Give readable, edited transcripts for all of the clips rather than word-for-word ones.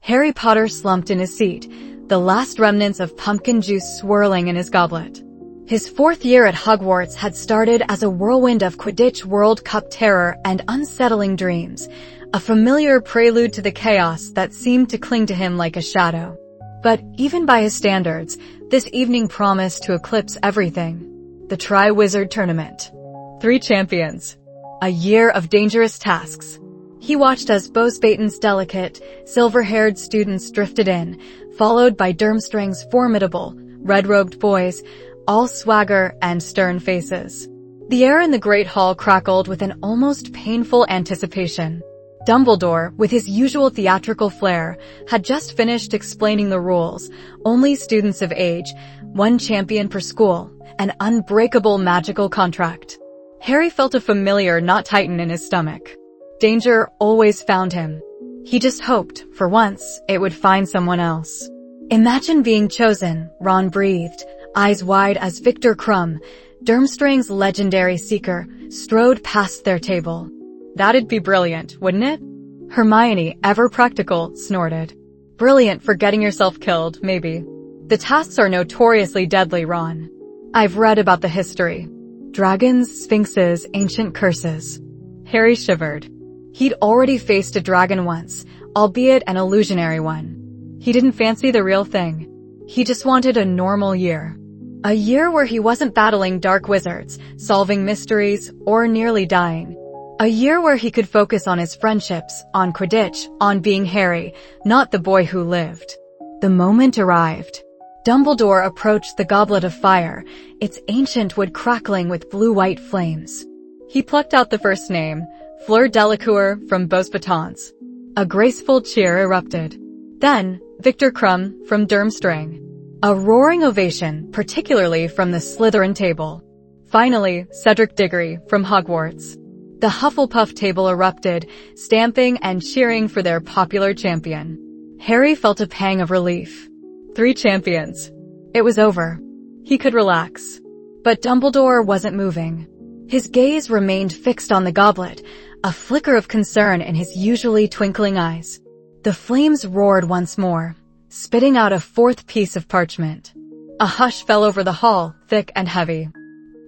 Harry Potter slumped in his seat, the last remnants of pumpkin juice swirling in his goblet. His 4th year at Hogwarts had started as a whirlwind of Quidditch World Cup terror and unsettling dreams, a familiar prelude to the chaos that seemed to cling to him like a shadow. But even by his standards, this evening promised to eclipse everything. The Triwizard Tournament. 3 champions. A year of dangerous tasks. He watched as Bosbaton's delicate, silver-haired students drifted in, followed by Durmstrang's formidable, red-robed boys, all swagger and stern faces. The air in the Great Hall crackled with an almost painful anticipation. Dumbledore, with his usual theatrical flair, had just finished explaining the rules. Only students of age, 1 champion per school, an unbreakable magical contract. Harry felt a familiar knot tighten in his stomach. Danger always found him. He just hoped, for once, it would find someone else. Imagine being chosen, Ron breathed, eyes wide as Victor Crumb, Durmstrang's legendary seeker, strode past their table. That'd be brilliant, wouldn't it? Hermione, ever practical, snorted. Brilliant for getting yourself killed, maybe. The tasks are notoriously deadly, Ron. I've read about the history. Dragons, sphinxes, ancient curses. Harry shivered. He'd already faced a dragon once, albeit an illusionary one. He didn't fancy the real thing. He just wanted a normal year. A year where he wasn't battling dark wizards, solving mysteries, or nearly dying. A year where he could focus on his friendships, on Quidditch, on being Harry, not the boy who lived. The moment arrived. Dumbledore approached the goblet of fire, its ancient wood crackling with blue-white flames. He plucked out the first name, Fleur Delacour from Beauxbatons. A graceful cheer erupted. Then, Victor Crumb from Durmstrang. A roaring ovation, particularly from the Slytherin table. Finally, Cedric Diggory from Hogwarts. The Hufflepuff table erupted, stamping and cheering for their popular champion. Harry felt a pang of relief. 3 champions. It was over. He could relax. But Dumbledore wasn't moving. His gaze remained fixed on the goblet, a flicker of concern in his usually twinkling eyes. The flames roared once more, spitting out a 4th piece of parchment. A hush fell over the hall, thick and heavy.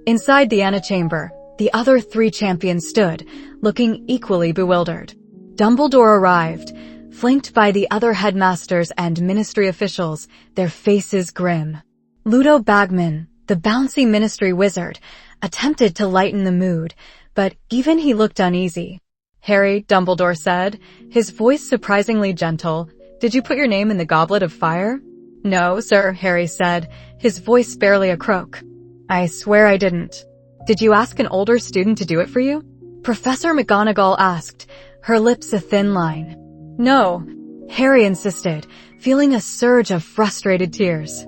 Inside the antechamber, the other 3 champions stood, looking equally bewildered. Dumbledore arrived, flanked by the other headmasters and ministry officials, their faces grim. Ludo Bagman, the bouncy ministry wizard, attempted to lighten the mood, but even he looked uneasy. Harry, Dumbledore said, his voice surprisingly gentle, did you put your name in the goblet of fire? No, sir, Harry said, his voice barely a croak. I swear I didn't. Did you ask an older student to do it for you? Professor McGonagall asked, her lips a thin line. No, Harry insisted, feeling a surge of frustrated tears.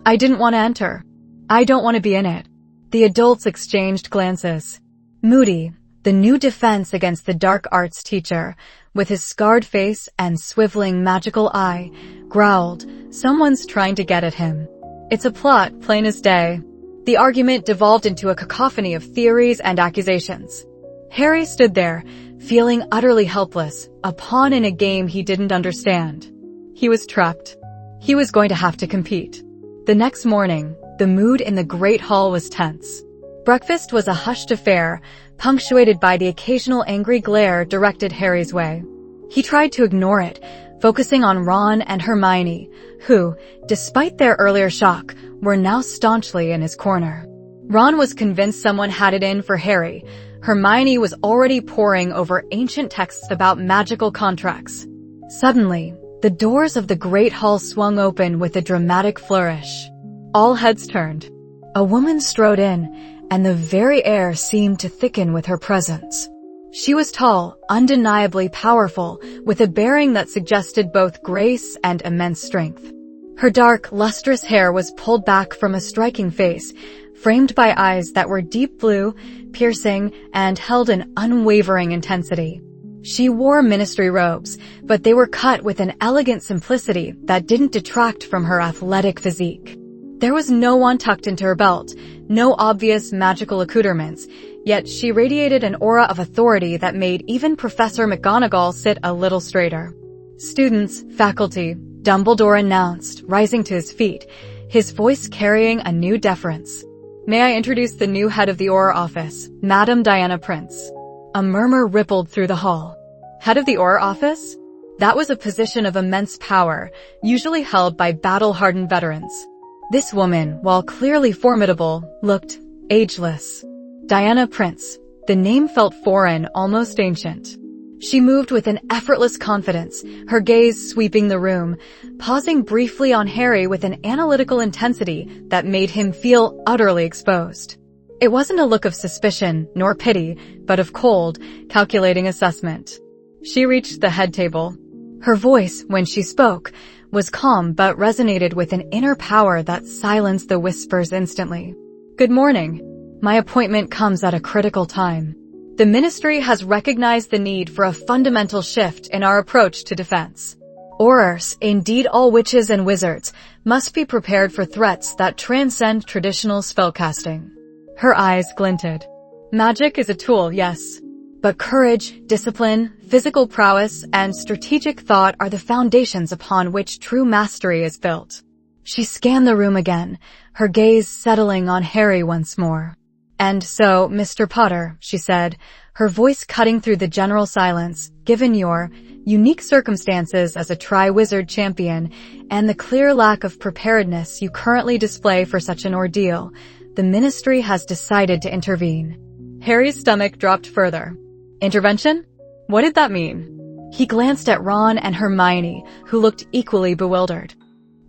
I didn't want to enter. I don't want to be in it. The adults exchanged glances. Moody, the new defense against the dark arts teacher, with his scarred face and swiveling magical eye, growled, someone's trying to get at him. It's a plot, plain as day. The argument devolved into a cacophony of theories and accusations. Harry stood there, feeling utterly helpless, a pawn in a game he didn't understand. He was trapped. He was going to have to compete. The next morning, the mood in the Great Hall was tense. Breakfast was a hushed affair, punctuated by the occasional angry glare directed Harry's way. He tried to ignore it, focusing on Ron and Hermione, who, despite their earlier shock, were now staunchly in his corner. Ron was convinced someone had it in for Harry. Hermione was already poring over ancient texts about magical contracts. Suddenly, the doors of the Great Hall swung open with a dramatic flourish. All heads turned. A woman strode in, and the very air seemed to thicken with her presence. She was tall, undeniably powerful, with a bearing that suggested both grace and immense strength. Her dark, lustrous hair was pulled back from a striking face, framed by eyes that were deep blue, piercing, and held an unwavering intensity. She wore ministry robes, but they were cut with an elegant simplicity that didn't detract from her athletic physique. There was no wand tucked into her belt, no obvious magical accoutrements, yet she radiated an aura of authority that made even Professor McGonagall sit a little straighter. "Students, faculty," Dumbledore announced, rising to his feet, his voice carrying a new deference. "May I introduce the new head of the Auror Office, Madame Diana Prince." A murmur rippled through the hall. Head of the Auror Office? That was a position of immense power, usually held by battle-hardened veterans. This woman, while clearly formidable, looked ageless. Diana Prince. The name felt foreign, almost ancient. She moved with an effortless confidence, her gaze sweeping the room, pausing briefly on Harry with an analytical intensity that made him feel utterly exposed. It wasn't a look of suspicion, nor pity, but of cold, calculating assessment. She reached the head table. Her voice, when she spoke, was calm but resonated with an inner power that silenced the whispers instantly. "Good morning. My appointment comes at a critical time. The Ministry has recognized the need for a fundamental shift in our approach to defense. Aurors, indeed all witches and wizards, must be prepared for threats that transcend traditional spellcasting." Her eyes glinted. "Magic is a tool, yes. But courage, discipline, physical prowess, and strategic thought are the foundations upon which true mastery is built." She scanned the room again, her gaze settling on Harry once more. "And so, Mr. Potter," she said, her voice cutting through the general silence, "given your unique circumstances as a Triwizard champion and the clear lack of preparedness you currently display for such an ordeal, the Ministry has decided to intervene." Harry's stomach dropped further. Intervention? What did that mean? He glanced at Ron and Hermione, who looked equally bewildered.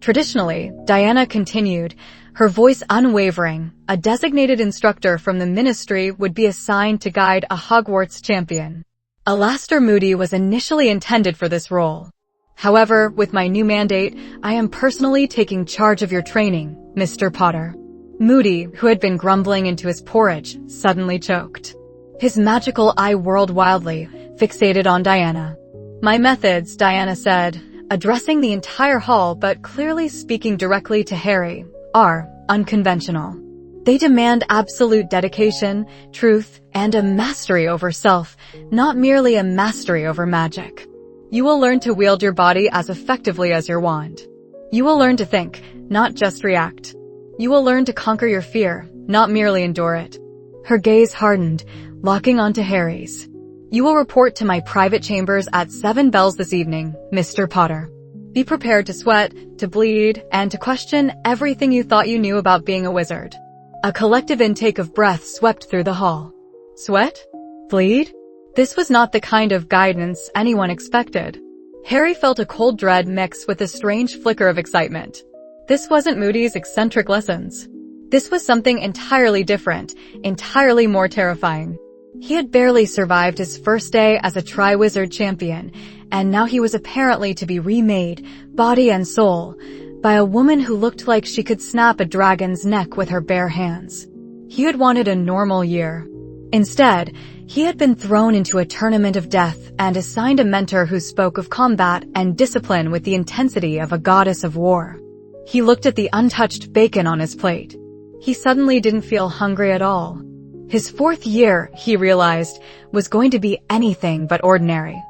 "Traditionally," Diana continued, her voice unwavering, "a designated instructor from the Ministry would be assigned to guide a Hogwarts champion. Alastor Moody was initially intended for this role. However, with my new mandate, I am personally taking charge of your training, Mr. Potter." Moody, who had been grumbling into his porridge, suddenly choked. His magical eye whirled wildly, fixated on Diana. "My methods," Diana said, addressing the entire hall but clearly speaking directly to Harry, "are unconventional. They demand absolute dedication, truth, and a mastery over self, not merely a mastery over magic. You will learn to wield your body as effectively as your wand. You will learn to think, not just react. You will learn to conquer your fear, not merely endure it." Her gaze hardened, locking onto Harry's. "You will report to my private chambers at 7 bells this evening, Mr. Potter. Be prepared to sweat, to bleed, and to question everything you thought you knew about being a wizard." A collective intake of breath swept through the hall. Sweat? Bleed? This was not the kind of guidance anyone expected. Harry felt a cold dread mix with a strange flicker of excitement. This wasn't Moody's eccentric lessons. This was something entirely different, entirely more terrifying. He had barely survived his first day as a Triwizard champion, and now he was apparently to be remade, body and soul, by a woman who looked like she could snap a dragon's neck with her bare hands. He had wanted a normal year. Instead, he had been thrown into a tournament of death and assigned a mentor who spoke of combat and discipline with the intensity of a goddess of war. He looked at the untouched bacon on his plate. He suddenly didn't feel hungry at all. His 4th year, he realized, was going to be anything but ordinary.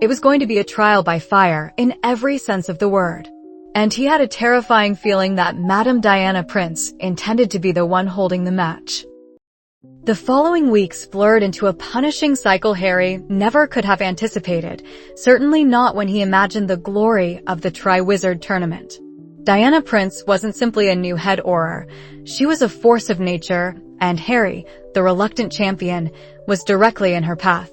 It was going to be a trial by fire in every sense of the word. And he had a terrifying feeling that Madame Diana Prince intended to be the one holding the match. The following weeks blurred into a punishing cycle Harry never could have anticipated, certainly not when he imagined the glory of the Triwizard tournament. Diana Prince wasn't simply a new head Auror. She was a force of nature, and Harry, the reluctant champion, was directly in her path.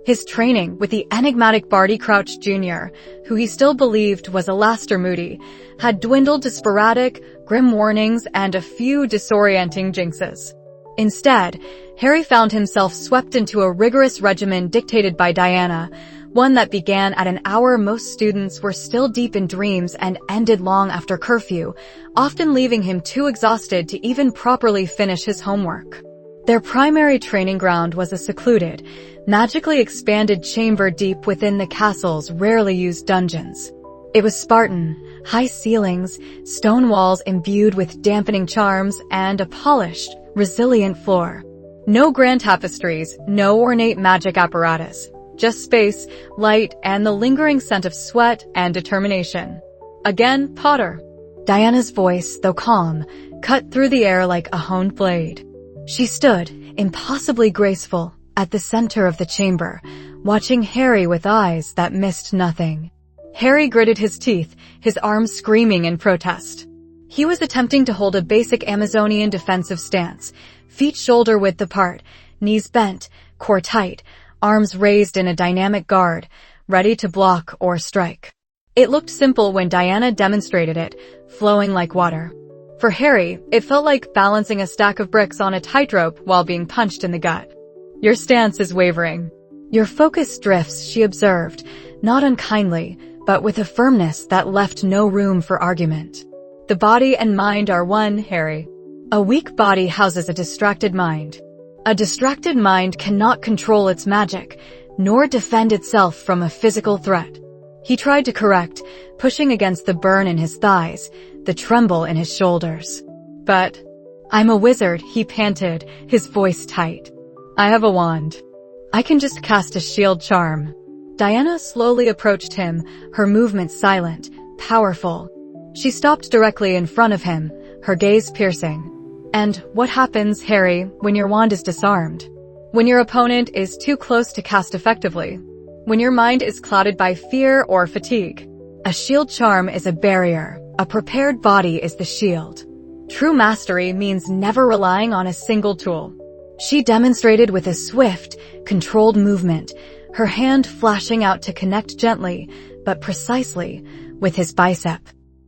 His training with the enigmatic Barty Crouch Jr., who he still believed was Alastor Moody, had dwindled to sporadic, grim warnings and a few disorienting jinxes. Instead, Harry found himself swept into a rigorous regimen dictated by Diana, one that began at an hour most students were still deep in dreams and ended long after curfew, often leaving him too exhausted to even properly finish his homework. Their primary training ground was a secluded, magically expanded chamber deep within the castle's rarely used dungeons. It was Spartan, high ceilings, stone walls imbued with dampening charms, and a polished, resilient floor. No grand tapestries, no ornate magic apparatus, Just space, light, and the lingering scent of sweat and determination. Again, Potter. Diana's voice, though calm, cut through the air like a honed blade. She stood, impossibly graceful, at the center of the chamber, watching Harry with eyes that missed nothing. Harry gritted his teeth, his arms screaming in protest. He was attempting to hold a basic Amazonian defensive stance, feet shoulder-width apart, knees bent, core tight, arms raised in a dynamic guard, ready to block or strike. It looked simple when Diana demonstrated it, flowing like water. For Harry, it felt like balancing a stack of bricks on a tightrope while being punched in the gut. Your stance is wavering. Your focus drifts, she observed, not unkindly, but with a firmness that left no room for argument. The body and mind are one, Harry. A weak body houses a distracted mind. A distracted mind cannot control its magic, nor defend itself from a physical threat. He tried to correct, pushing against the burn in his thighs, the tremble in his shoulders. But, I'm a wizard, he panted, his voice tight. I have a wand. I can just cast a shield charm. Diana slowly approached him, her movements silent, powerful. She stopped directly in front of him, her gaze piercing. And what happens, Harry, when your wand is disarmed? When your opponent is too close to cast effectively? When your mind is clouded by fear or fatigue? A shield charm is a barrier. A prepared body is the shield. True mastery means never relying on a single tool. She demonstrated with a swift, controlled movement, her hand flashing out to connect gently, but precisely, with his bicep.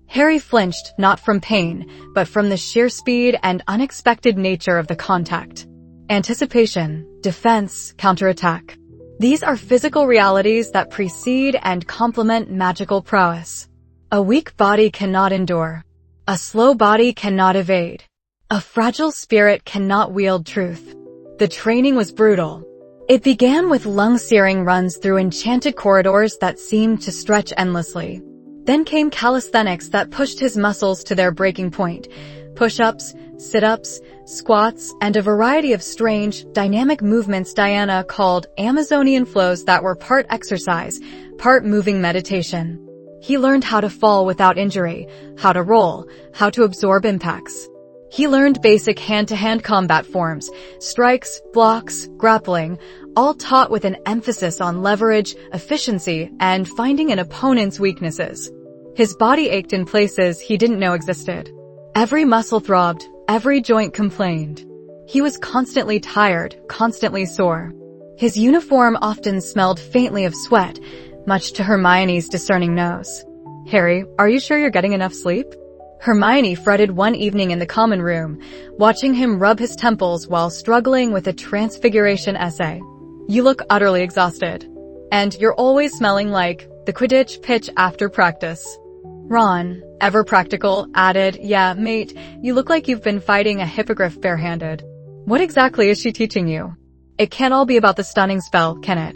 Harry flinched not from pain, but from the sheer speed and unexpected nature of the contact. Anticipation, defense, counterattack. These are physical realities that precede and complement magical prowess. A weak body cannot endure. A slow body cannot evade. A fragile spirit cannot wield truth. The training was brutal. It began with lung-searing runs through enchanted corridors that seemed to stretch endlessly. Then came calisthenics that pushed his muscles to their breaking point. Push-ups, sit-ups, squats, and a variety of strange, dynamic movements Diana called Amazonian flows that were part exercise, part moving meditation. He learned how to fall without injury, how to roll, how to absorb impacts. He learned basic hand-to-hand combat forms, strikes, blocks, grappling, all taught with an emphasis on leverage, efficiency, and finding an opponent's weaknesses. His body ached in places he didn't know existed. Every muscle throbbed, every joint complained. He was constantly tired, constantly sore. His uniform often smelled faintly of sweat, much to Hermione's discerning nose. Harry, are you sure you're getting enough sleep? Hermione fretted one evening in the common room, watching him rub his temples while struggling with a transfiguration essay. You look utterly exhausted. And you're always smelling like the Quidditch pitch after practice. Ron, ever practical, added, yeah, mate, you look like you've been fighting a hippogriff barehanded. What exactly is she teaching you? It can't all be about the stunning spell, can it?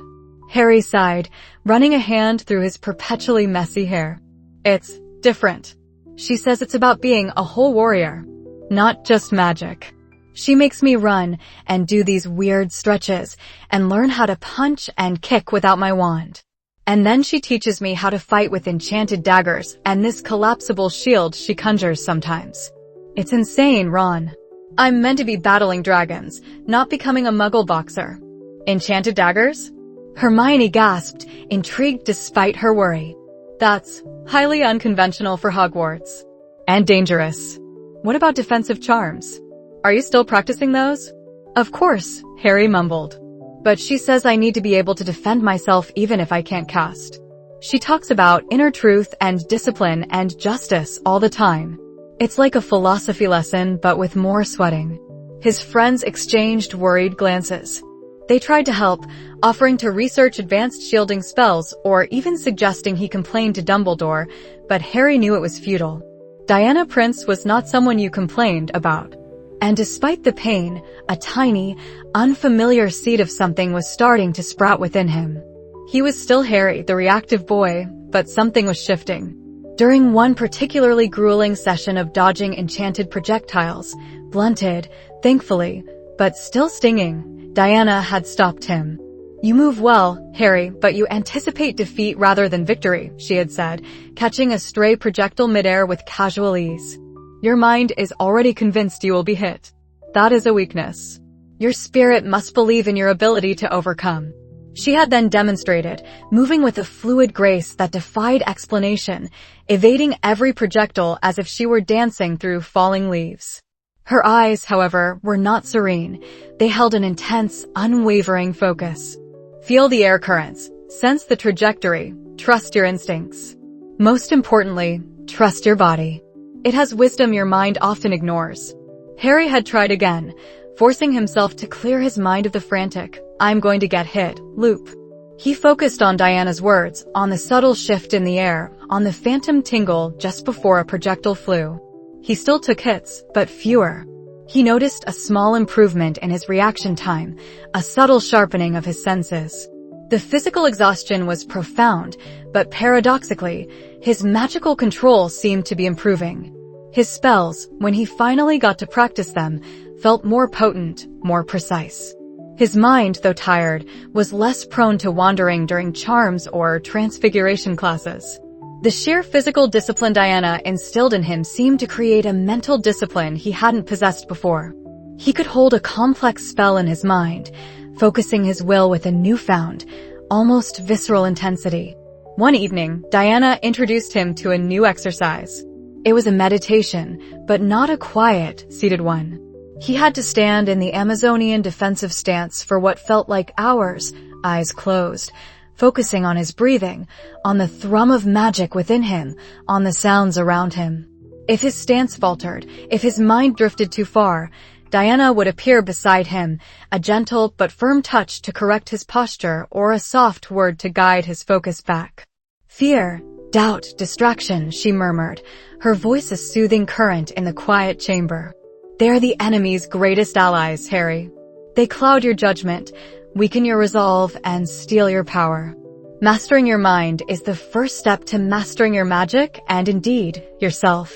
Harry sighed, running a hand through his perpetually messy hair. It's different. She says it's about being a whole warrior, not just magic. She makes me run and do these weird stretches and learn how to punch and kick without my wand. And then she teaches me how to fight with enchanted daggers and this collapsible shield she conjures sometimes. It's insane, Ron. I'm meant to be battling dragons, not becoming a muggle boxer. Enchanted daggers? Hermione gasped, intrigued despite her worry. That's highly unconventional for Hogwarts. And dangerous. What about defensive charms? Are you still practicing those? Of course, Harry mumbled. But she says I need to be able to defend myself even if I can't cast. She talks about inner truth and discipline and justice all the time. It's like a philosophy lesson, but with more sweating. His friends exchanged worried glances. They tried to help, offering to research advanced shielding spells or even suggesting he complain to Dumbledore, but Harry knew it was futile. Diana Prince was not someone you complained about. And despite the pain, a tiny, unfamiliar seed of something was starting to sprout within him. He was still Harry, the reactive boy, but something was shifting. During one particularly grueling session of dodging enchanted projectiles, blunted, thankfully, but still stinging, Diana had stopped him. "You move well, Harry, but you anticipate defeat rather than victory," she had said, catching a stray projectile midair with casual ease. "Your mind is already convinced you will be hit. That is a weakness. Your spirit must believe in your ability to overcome." She had then demonstrated, moving with a fluid grace that defied explanation, evading every projectile as if she were dancing through falling leaves. Her eyes, however, were not serene. They held an intense, unwavering focus. Feel the air currents, sense the trajectory, trust your instincts. Most importantly, trust your body. It has wisdom your mind often ignores. Harry had tried again, forcing himself to clear his mind of the frantic, "I'm going to get hit" loop. He focused on Diana's words, on the subtle shift in the air, on the phantom tingle just before a projectile flew. He still took hits, but fewer. He noticed a small improvement in his reaction time, a subtle sharpening of his senses. The physical exhaustion was profound, but paradoxically, his magical control seemed to be improving. His spells, when he finally got to practice them, felt more potent, more precise. His mind, though tired, was less prone to wandering during charms or transfiguration classes. The sheer physical discipline Diana instilled in him seemed to create a mental discipline he hadn't possessed before. He could hold a complex spell in his mind, focusing his will with a newfound, almost visceral intensity. One evening, Diana introduced him to a new exercise. It was a meditation, but not a quiet, seated one. He had to stand in the Amazonian defensive stance for what felt like hours, eyes closed, focusing on his breathing, on the thrum of magic within him, on the sounds around him. If his stance faltered, if his mind drifted too far, Diana would appear beside him, a gentle but firm touch to correct his posture or a soft word to guide his focus back. "Fear, doubt, distraction," she murmured, her voice a soothing current in the quiet chamber. "They're the enemy's greatest allies, Harry. They cloud your judgment, weaken your resolve, and steal your power. Mastering your mind is the first step to mastering your magic and, indeed, yourself."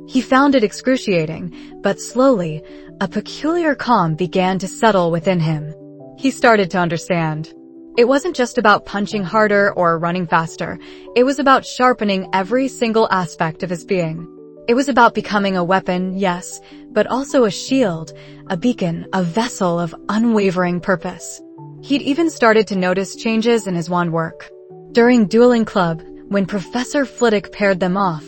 He found it excruciating, but slowly, a peculiar calm began to settle within him. He started to understand. It wasn't just about punching harder or running faster. It was about sharpening every single aspect of his being. It was about becoming a weapon, yes, but also a shield, a beacon, a vessel of unwavering purpose. He'd even started to notice changes in his wand work. During dueling club, when Professor Flitwick paired them off,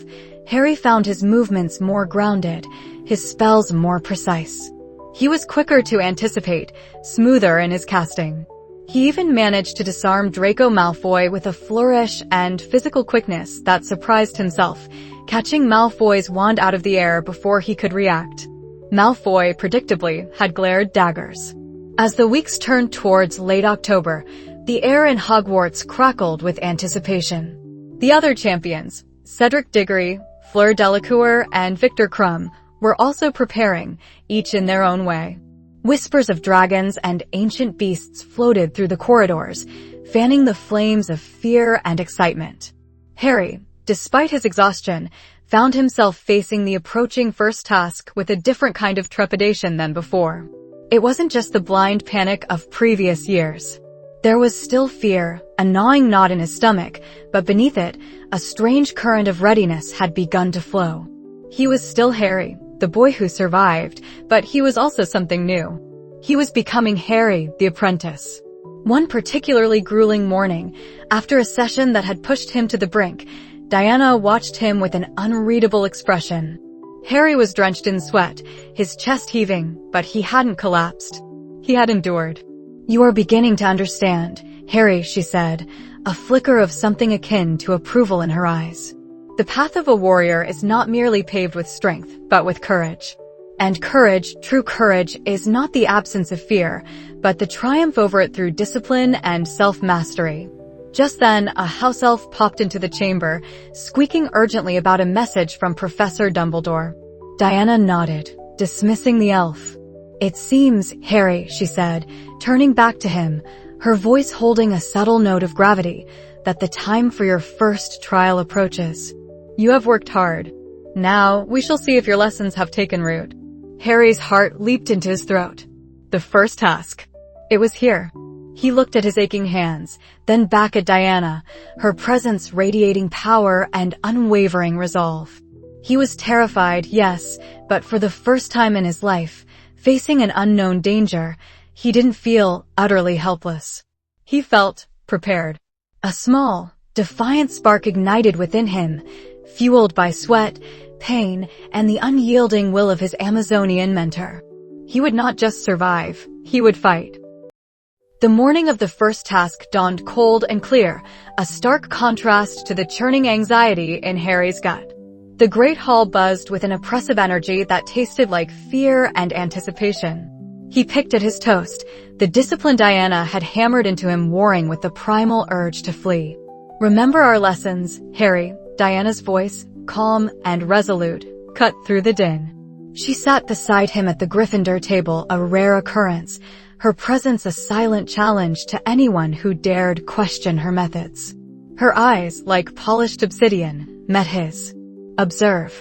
Harry found his movements more grounded, his spells more precise. He was quicker to anticipate, smoother in his casting. He even managed to disarm Draco Malfoy with a flourish and physical quickness that surprised himself, catching Malfoy's wand out of the air before he could react. Malfoy, predictably, had glared daggers. As the weeks turned towards late October, the air in Hogwarts crackled with anticipation. The other champions, Cedric Diggory, Fleur Delacour, and Victor Crumb, were also preparing, each in their own way. Whispers of dragons and ancient beasts floated through the corridors, fanning the flames of fear and excitement. Harry, despite his exhaustion, found himself facing the approaching first task with a different kind of trepidation than before. It wasn't just the blind panic of previous years. There was still fear, a gnawing knot in his stomach, but beneath it, a strange current of readiness had begun to flow. He was still Harry, the boy who survived, but he was also something new. He was becoming Harry, the apprentice. One particularly grueling morning, after a session that had pushed him to the brink, Diana watched him with an unreadable expression. Harry was drenched in sweat, his chest heaving, but he hadn't collapsed. He had endured. "You are beginning to understand, Harry," she said, a flicker of something akin to approval in her eyes. "The path of a warrior is not merely paved with strength, but with courage. And courage, true courage, is not the absence of fear, but the triumph over it through discipline and self-mastery." Just then, a house elf popped into the chamber, squeaking urgently about a message from Professor Dumbledore. Diana nodded, dismissing the elf. "It seems, Harry," she said, turning back to him, her voice holding a subtle note of gravity, "that the time for your first trial approaches. You have worked hard. Now, we shall see if your lessons have taken root." Harry's heart leaped into his throat. The first task. It was here. He looked at his aching hands, then back at Diana, her presence radiating power and unwavering resolve. He was terrified, yes, but for the first time in his life, facing an unknown danger, he didn't feel utterly helpless. He felt prepared. A small, defiant spark ignited within him, fueled by sweat, pain, and the unyielding will of his Amazonian mentor. He would not just survive, he would fight. The morning of the first task dawned cold and clear, a stark contrast to the churning anxiety in Harry's gut. The great hall buzzed with an oppressive energy that tasted like fear and anticipation. He picked at his toast. The discipline Diana had hammered into him warring with the primal urge to flee. "Remember our lessons, Harry," Diana's voice, calm and resolute, cut through the din. She sat beside him at the Gryffindor table, a rare occurrence, her presence a silent challenge to anyone who dared question her methods. Her eyes, like polished obsidian, met his. "Observe.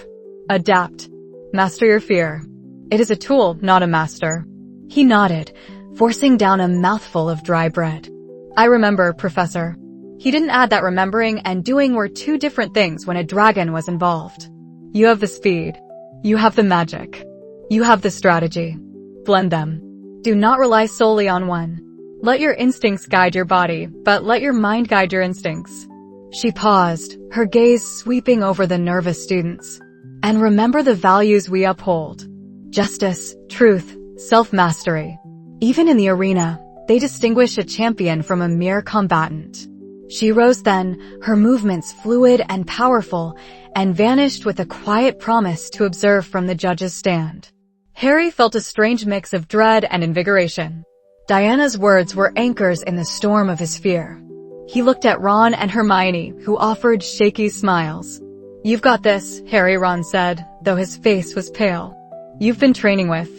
Adapt. Master your fear. It is a tool, not a master." He nodded, forcing down a mouthful of dry bread. "I remember, Professor." He didn't add that remembering and doing were two different things when a dragon was involved. "You have the speed. You have the magic. You have the strategy. Blend them. Do not rely solely on one. Let your instincts guide your body, but let your mind guide your instincts." She paused, her gaze sweeping over the nervous students. "And remember the values we uphold. Justice, truth, self-mastery. Even in the arena, they distinguish a champion from a mere combatant." She rose then, her movements fluid and powerful, and vanished with a quiet promise to observe from the judge's stand. Harry felt a strange mix of dread and invigoration. Diana's words were anchors in the storm of his fear. He looked at Ron and Hermione, who offered shaky smiles. "You've got this," Harry, Ron said, though his face was pale. "You've been training with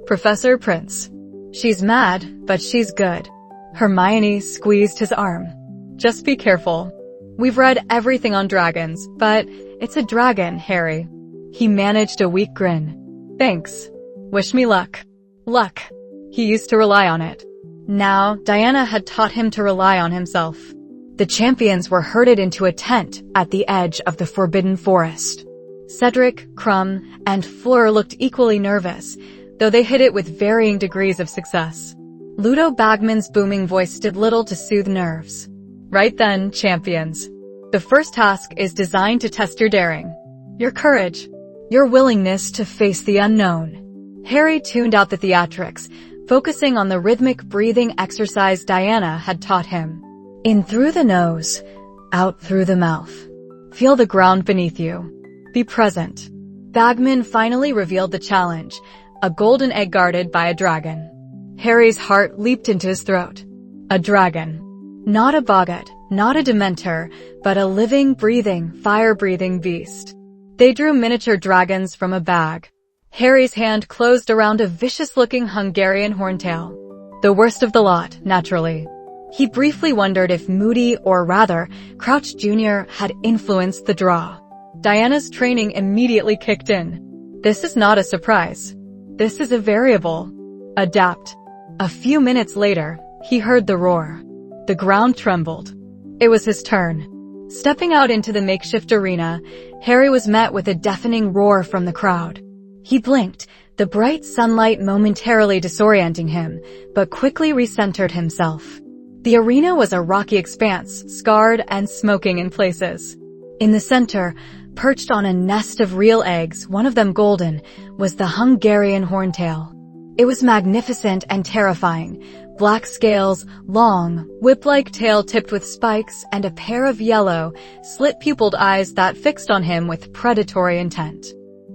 Professor Prince." "She's mad, but she's good." Hermione squeezed his arm. "Just be careful. We've read everything on dragons, but it's a dragon, Harry." He managed a weak grin. "Thanks. Wish me luck." Luck. He used to rely on it. Now, Diana had taught him to rely on himself. The champions were herded into a tent at the edge of the Forbidden Forest. Cedric, Crumb, and Fleur looked equally nervous, though they hid it with varying degrees of success. Ludo Bagman's booming voice did little to soothe nerves. "Right then, champions. The first task is designed to test your daring, your courage, your willingness to face the unknown." Harry tuned out the theatrics, focusing on the rhythmic breathing exercise Diana had taught him. In through the nose, out through the mouth. Feel the ground beneath you. Be present. Bagman finally revealed the challenge, a golden egg guarded by a dragon. Harry's heart leaped into his throat. A dragon. Not a boggart, not a dementor, but a living, breathing, fire-breathing beast. They drew miniature dragons from a bag. Harry's hand closed around a vicious-looking Hungarian horntail. The worst of the lot, naturally. He briefly wondered if Moody, or rather, Crouch Jr., had influenced the draw. Diana's training immediately kicked in. This is not a surprise. This is a variable. Adapt. A few minutes later, he heard the roar. The ground trembled. It was his turn. Stepping out into the makeshift arena, Harry was met with a deafening roar from the crowd. He blinked, the bright sunlight momentarily disorienting him, but quickly recentered himself. The arena was a rocky expanse, scarred and smoking in places. In the center, perched on a nest of real eggs, one of them golden, was the Hungarian horntail. It was magnificent and terrifying. Black scales, long, whip-like tail tipped with spikes, and a pair of yellow, slit-pupiled eyes that fixed on him with predatory intent.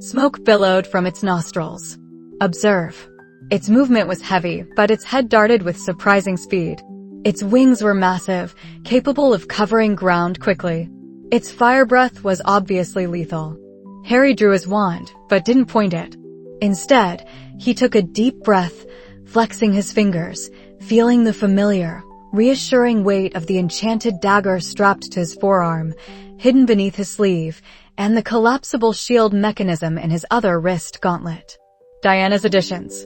Smoke billowed from its nostrils. Observe. Its movement was heavy, but its head darted with surprising speed. Its wings were massive, capable of covering ground quickly. Its fire breath was obviously lethal. Harry drew his wand, but didn't point it. Instead, he took a deep breath, flexing his fingers, feeling the familiar, reassuring weight of the enchanted dagger strapped to his forearm, hidden beneath his sleeve, and the collapsible shield mechanism in his other wrist gauntlet. Diana's additions.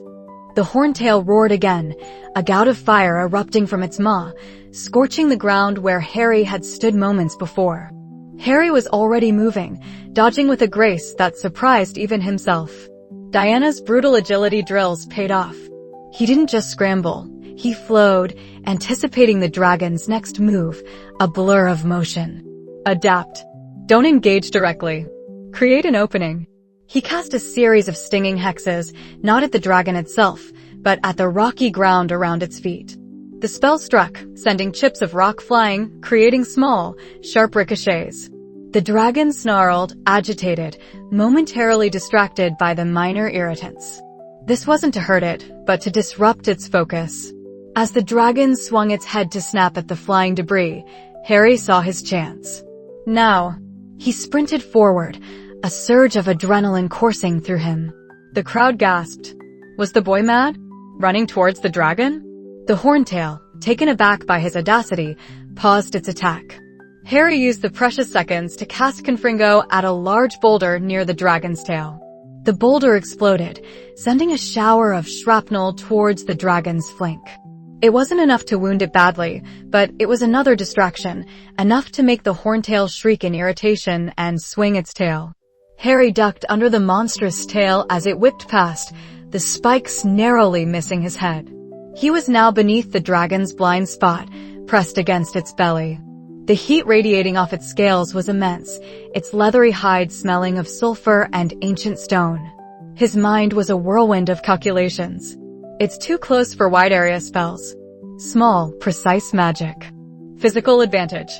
The horntail roared again, a gout of fire erupting from its maw, scorching the ground where Harry had stood moments before. Harry was already moving, dodging with a grace that surprised even himself. Diana's brutal agility drills paid off. He didn't just scramble, he flowed, anticipating the dragon's next move, a blur of motion. Adapt. Don't engage directly. Create an opening. He cast a series of stinging hexes, not at the dragon itself, but at the rocky ground around its feet. The spell struck, sending chips of rock flying, creating small, sharp ricochets. The dragon snarled, agitated, momentarily distracted by the minor irritants. This wasn't to hurt it, but to disrupt its focus. As the dragon swung its head to snap at the flying debris, Harry saw his chance. Now, he sprinted forward, a surge of adrenaline coursing through him. The crowd gasped. Was the boy mad? Running towards the dragon? The horntail, taken aback by his audacity, paused its attack. Harry used the precious seconds to cast Confringo at a large boulder near the dragon's tail. The boulder exploded, sending a shower of shrapnel towards the dragon's flank. It wasn't enough to wound it badly, but it was another distraction, enough to make the horntail shriek in irritation and swing its tail. Harry ducked under the monstrous tail as it whipped past, the spikes narrowly missing his head. He was now beneath the dragon's blind spot, pressed against its belly. The heat radiating off its scales was immense, its leathery hide smelling of sulfur and ancient stone. His mind was a whirlwind of calculations. It's too close for wide-area spells. Small, precise magic. Physical advantage.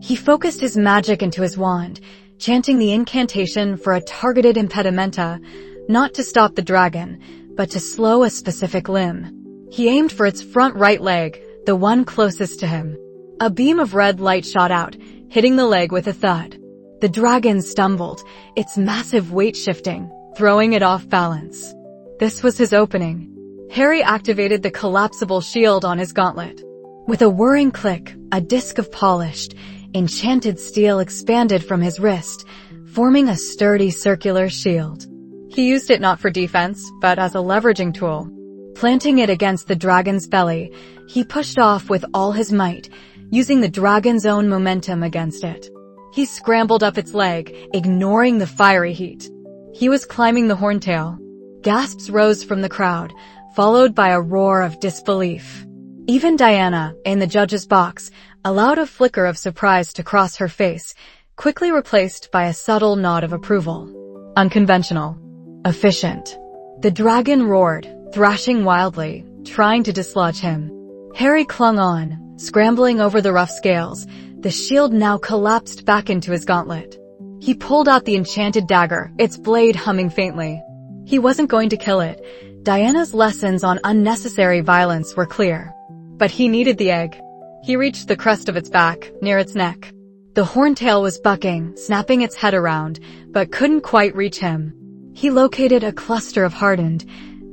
He focused his magic into his wand, chanting the incantation for a targeted impedimenta, not to stop the dragon, but to slow a specific limb. He aimed for its front right leg, the one closest to him. A beam of red light shot out, hitting the leg with a thud. The dragon stumbled, its massive weight shifting, throwing it off balance. This was his opening. Harry activated the collapsible shield on his gauntlet. With a whirring click, a disc of polished, enchanted steel expanded from his wrist, forming a sturdy circular shield. He used it not for defense, but as a leveraging tool. Planting it against the dragon's belly, he pushed off with all his might, using the dragon's own momentum against it. He scrambled up its leg, ignoring the fiery heat. He was climbing the horntail. Gasps rose from the crowd, followed by a roar of disbelief. Even Diana, in the judge's box, allowed a flicker of surprise to cross her face, quickly replaced by a subtle nod of approval. Unconventional. Efficient. The dragon roared, thrashing wildly, trying to dislodge him. Harry clung on, scrambling over the rough scales, the shield now collapsed back into his gauntlet. He pulled out the enchanted dagger, its blade humming faintly. He wasn't going to kill it. Diana's lessons on unnecessary violence were clear. But he needed the egg. He reached the crest of its back, near its neck. The horntail was bucking, snapping its head around, but couldn't quite reach him. He located a cluster of hardened,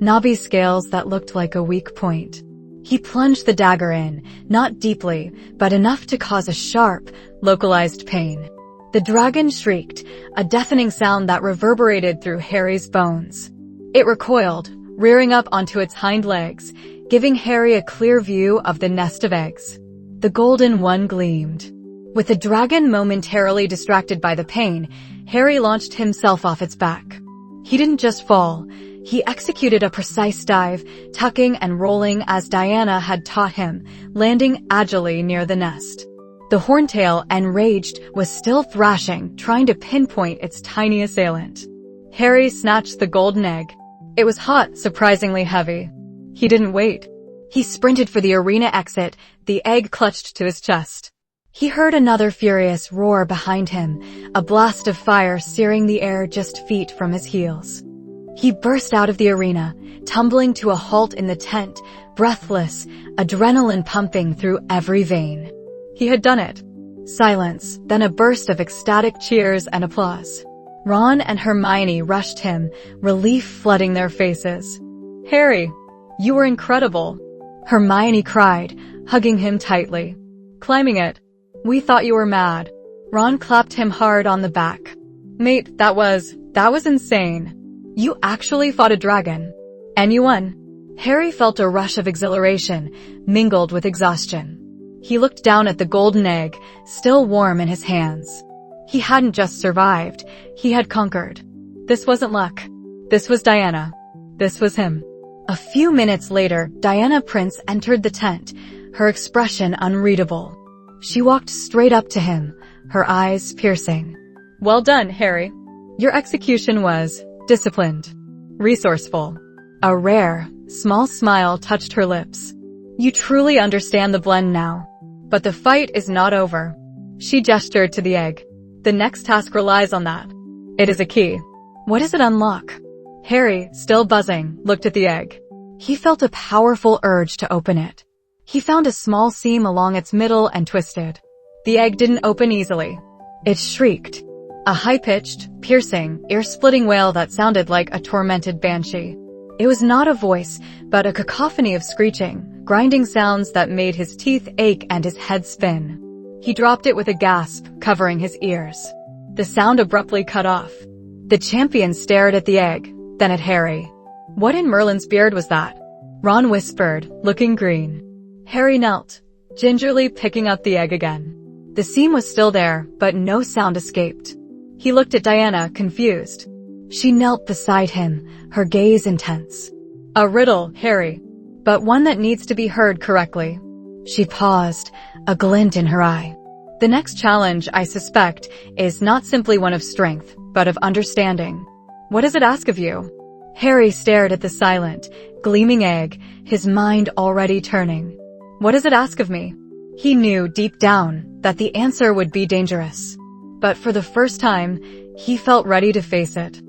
knobby scales that looked like a weak point. He plunged the dagger in, not deeply, but enough to cause a sharp, localized pain. The dragon shrieked, a deafening sound that reverberated through Harry's bones. It recoiled, rearing up onto its hind legs, giving Harry a clear view of the nest of eggs. The golden one gleamed. With the dragon momentarily distracted by the pain, Harry launched himself off its back. He didn't just fall. He executed a precise dive, tucking and rolling as Diana had taught him, landing agilely near the nest. The horntail, enraged, was still thrashing, trying to pinpoint its tiny assailant. Harry snatched the golden egg. It was hot, surprisingly heavy. He didn't wait. He sprinted for the arena exit, the egg clutched to his chest. He heard another furious roar behind him, a blast of fire searing the air just feet from his heels. He burst out of the arena, tumbling to a halt in the tent, breathless, adrenaline pumping through every vein. He had done it. Silence, then a burst of ecstatic cheers and applause. Ron and Hermione rushed him, relief flooding their faces. "Harry, you were incredible," Hermione cried, hugging him tightly. "Climbing it. We thought you were mad." Ron clapped him hard on the back. "Mate, that was insane. You actually fought a dragon. And you won." Harry felt a rush of exhilaration, mingled with exhaustion. He looked down at the golden egg, still warm in his hands. He hadn't just survived, he had conquered. This wasn't luck. This was Diana. This was him. A few minutes later, Diana Prince entered the tent, her expression unreadable. She walked straight up to him, her eyes piercing. Well done, Harry. Your execution was disciplined, resourceful. A rare, small smile touched her lips. You truly understand the blend now. But the fight is not over. She gestured to the egg. The next task relies on that. It is a key. What does it unlock? Harry, still buzzing, looked at the egg. He felt a powerful urge to open it. He found a small seam along its middle and twisted. The egg didn't open easily. It shrieked. A high-pitched, piercing, ear-splitting wail that sounded like a tormented banshee. It was not a voice, but a cacophony of screeching, grinding sounds that made his teeth ache and his head spin. He dropped it with a gasp, covering his ears. The sound abruptly cut off. The champion stared at the egg, then at Harry. What in Merlin's beard was that? Ron whispered, looking green. Harry knelt, gingerly picking up the egg again. The seam was still there, but no sound escaped. He looked at Diana, confused. She knelt beside him, her gaze intense. A riddle, Harry, but one that needs to be heard correctly. She paused, a glint in her eye. The next challenge, I suspect, is not simply one of strength, but of understanding. What does it ask of you? Harry stared at the silent, gleaming egg, his mind already turning. What does it ask of me? He knew deep down that the answer would be dangerous. But for the first time, he felt ready to face it.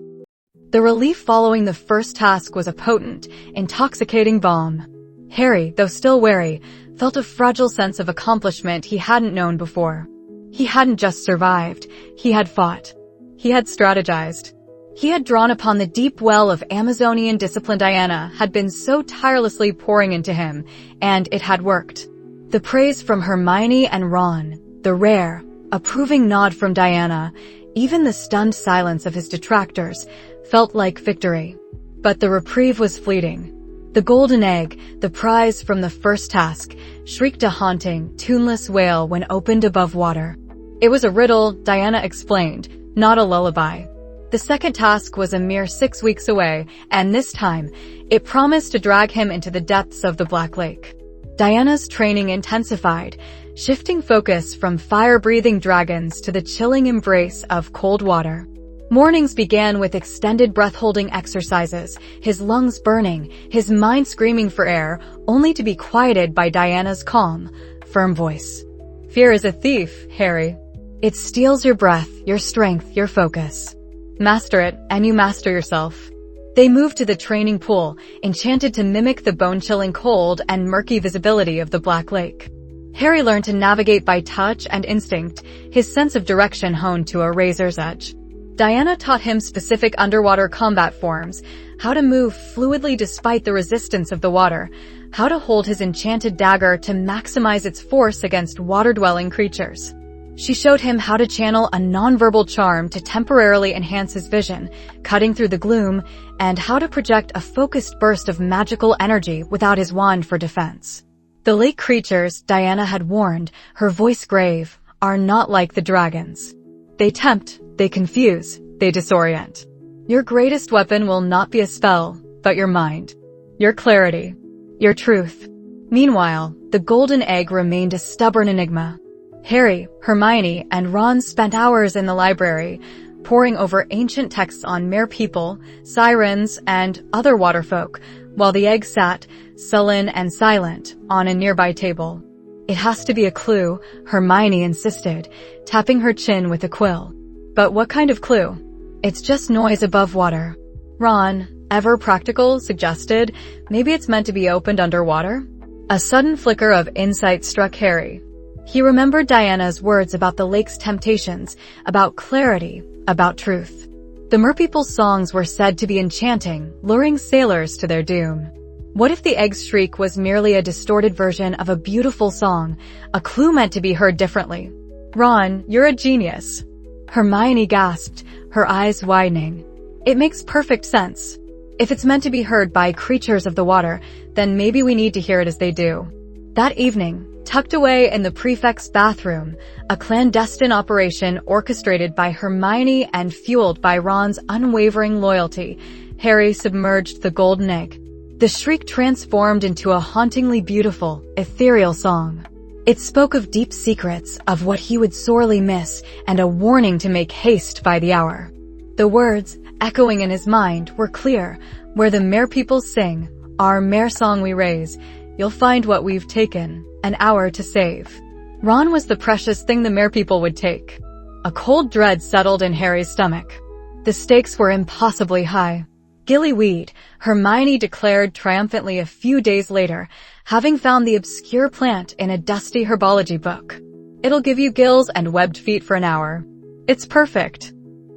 The relief following the first task was a potent, intoxicating balm. Harry, though still wary, felt a fragile sense of accomplishment he hadn't known before. He hadn't just survived, he had fought. He had strategized. He had drawn upon the deep well of Amazonian discipline Diana had been so tirelessly pouring into him, and it had worked. The praise from Hermione and Ron, the rare, approving nod from Diana, even the stunned silence of his detractors, felt like victory. But the reprieve was fleeting. The golden egg, the prize from the first task, shrieked a haunting, tuneless wail when opened above water. It was a riddle, Diana explained, not a lullaby. The second task was a mere 6 weeks away, and this time, it promised to drag him into the depths of the Black Lake. Diana's training intensified, shifting focus from fire-breathing dragons to the chilling embrace of cold water. Mornings began with extended breath-holding exercises, his lungs burning, his mind screaming for air, only to be quieted by Diana's calm, firm voice. Fear is a thief, Harry. It steals your breath, your strength, your focus. Master it, and you master yourself. They moved to the training pool, enchanted to mimic the bone-chilling cold and murky visibility of the Black Lake. Harry learned to navigate by touch and instinct, his sense of direction honed to a razor's edge. Diana taught him specific underwater combat forms, how to move fluidly despite the resistance of the water, how to hold his enchanted dagger to maximize its force against water-dwelling creatures. She showed him how to channel a nonverbal charm to temporarily enhance his vision, cutting through the gloom, and how to project a focused burst of magical energy without his wand for defense. The lake creatures, Diana had warned, her voice grave, are not like the dragons. They tempt, they confuse, they disorient. Your greatest weapon will not be a spell, but your mind, your clarity, your truth. Meanwhile, the golden egg remained a stubborn enigma. Harry, Hermione, and Ron spent hours in the library, poring over ancient texts on mere people, sirens, and other waterfolk, while the egg sat, sullen and silent, on a nearby table. It has to be a clue, Hermione insisted, tapping her chin with a quill. But what kind of clue? It's just noise above water. Ron, ever practical, suggested, maybe it's meant to be opened underwater? A sudden flicker of insight struck Harry. He remembered Diana's words about the lake's temptations, about clarity, about truth. The merpeople's songs were said to be enchanting, luring sailors to their doom. What if the egg's shriek was merely a distorted version of a beautiful song, a clue meant to be heard differently? Ron, you're a genius. Hermione gasped, her eyes widening. It makes perfect sense. If it's meant to be heard by creatures of the water, then maybe we need to hear it as they do. That evening, tucked away in the prefect's bathroom, a clandestine operation orchestrated by Hermione and fueled by Ron's unwavering loyalty, Harry submerged the golden egg. The shriek transformed into a hauntingly beautiful, ethereal song. It spoke of deep secrets, of what he would sorely miss, and a warning to make haste by the hour. The words, echoing in his mind, were clear. Where the merpeople sing, our mere song we raise, you'll find what we've taken, an hour to save. Ron was the precious thing the merpeople would take. A cold dread settled in Harry's stomach. The stakes were impossibly high. Gillyweed, Hermione declared triumphantly a few days later, having found the obscure plant in a dusty herbology book. It'll give you gills and webbed feet for an hour. It's perfect.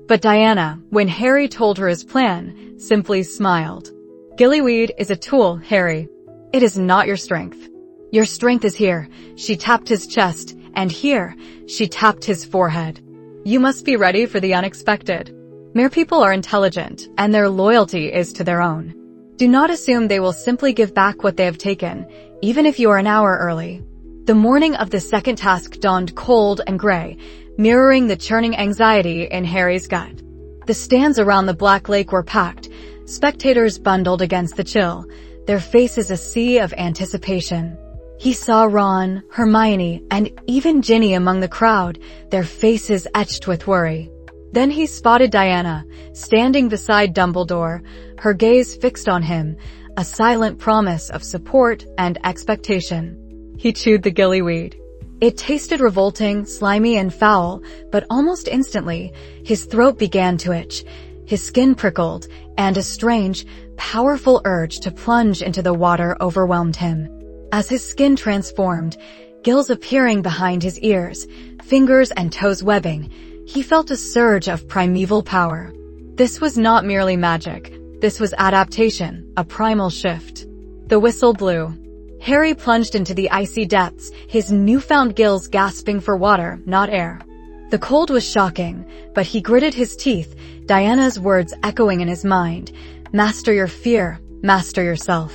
But Diana, when Harry told her his plan, simply smiled. Gillyweed is a tool, Harry. It is not your strength. Your strength is here. She tapped his chest, and here, she tapped his forehead. You must be ready for the unexpected. Merpeople are intelligent, and their loyalty is to their own. Do not assume they will simply give back what they have taken, even if you are an hour early. The morning of the second task dawned cold and gray, mirroring the churning anxiety in Harry's gut. The stands around the Black Lake were packed, spectators bundled against the chill, their faces a sea of anticipation. He saw Ron, Hermione, and even Ginny among the crowd, their faces etched with worry. Then he spotted Diana, standing beside Dumbledore, her gaze fixed on him, a silent promise of support and expectation. He chewed the gillyweed. It tasted revolting, slimy, and foul, but almost instantly, his throat began to itch, his skin prickled, and a strange, powerful urge to plunge into the water overwhelmed him. As his skin transformed, gills appearing behind his ears, fingers and toes webbing, he felt a surge of primeval power. This was not merely magic. This was adaptation, a primal shift. The whistle blew. Harry plunged into the icy depths, his newfound gills gasping for water, not air. The cold was shocking, but he gritted his teeth, Diana's words echoing in his mind. Master your fear, master yourself.